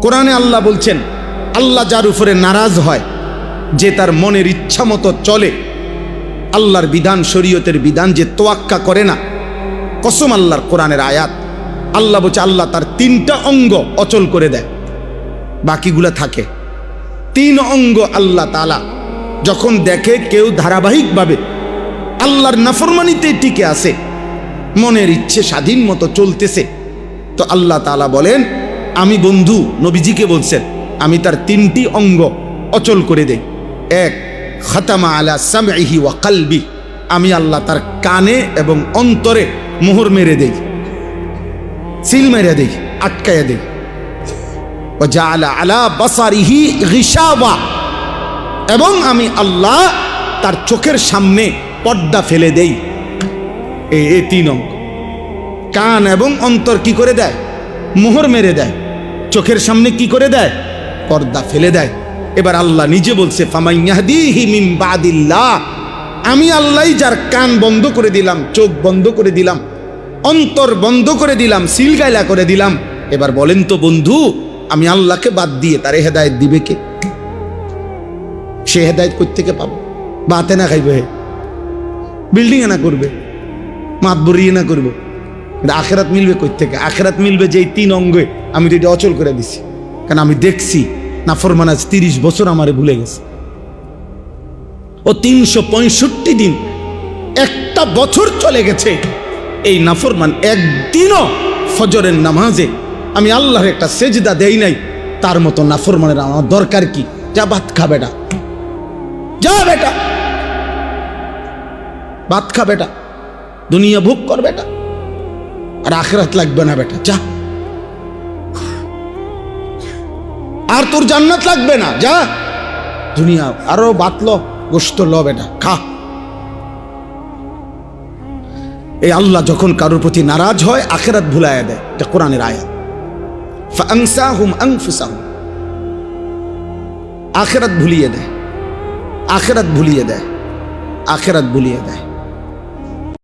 কোরআনে আল্লাহ বলছেন, আল্লাহ যার উপরে নারাজ হয়, যে তার মনের ইচ্ছা মতো চলে, আল্লাহর বিধান শরীয়তের বিধান যে তোয়াক্কা করে না, কসম আল্লাহর কোরআনের আয়াত, আল্লাহ বলছে আল্লাহ তার 3টা অঙ্গ অচল করে দেয়, বাকিগুলা থাকে। 3 অঙ্গ আল্লাহ তাআলা যখন দেখে কেউ ধারাবাহিকভাবে আল্লাহর নাফরমানিতে টিকে আছে, মনের ইচ্ছে স্বাধীন মতো চলতেছে, তো আল্লাহ তাআলা বলেন, আমি বন্ধু নবীজিকে বলছেন, আমি তার 3টি অঙ্গ অচল করে দেই। 1, খাতামা আলা সামঈহি ওয়া কলবি, আমি আল্লাহ তার কানে এবং অন্তরে মোহর মেরে দেই, সিল মেরে দেই, আটকায়া দেই। ওয়া জাআলা আলা বাসারিহি গিশাওয়া, এবং আমি আল্লাহ তার চোখের সামনে পর্দা ফেলে দেই। এই 3 অঙ্গ, কান এবং অন্তর কি করে দেয়? মোহর মেরে দেয়। চোখের সামনে কি করে দেয়? পর্দা ফেলে দেয়। এবার আল্লাহ নিজে বলছে, ফামান ইয়াহদিহি মিন বাদিল্লাহ, আমি আল্লাহই যার কান বন্ধ করে দিলাম, চোখ বন্ধ করে দিলাম, অন্তর বন্ধ করে দিলাম, সিলগাইলা করে দিলাম। এবার বলেন তো বন্ধু, আমি আল্লাহকে বাদ দিয়ে তারে হেদায়েত দিবে কে? সে হেদায়েত কই থেকে পাবো? বাতে না খাইবে, বিল্ডিং এ না করবে, মাতবরিয়ে না করবো, আখেরাত মিলবে কই থেকে? আখেরাত মিলবে যে এই 3 অঙ্গে আমি তো এটা অচল করে দিছি। কারণ আমি দেখছি নাফরমান আজ 30 বছর আমারে ভুলে গেছে। ও 365 দিন, একটা বছর চলে গেছে, এই নাফরমান একদিনও ফজরের নামাজে আমি আল্লাহর একটা সেজদা দেই নাই। তার মতো নাফরমানের আমার দরকার কি? যা ভাত খা বেটা, যা বেটা, ভাত খা বেটা, দুনিয়া ভোগ কর বেটা, আর আখিরাত লাগবে না বেটা, যা। আর তোর জান্নাত লাগবে না, যা। দুনিয়া আরো বাতল গোশত ল বেটা, খা। এই আল্লাহ যখন কারোর প্রতি নারাজ হয়, আখিরাত ভুলাইয়া দেয়। এটা কোরআনের আয়াত। ফাআনসাহুম আনফুসাহুম, আখিরাত ভুলিয়ে দেয়, আখিরাত ভুলিয়ে দেয়, আখিরাত ভুলিয়ে দেয়।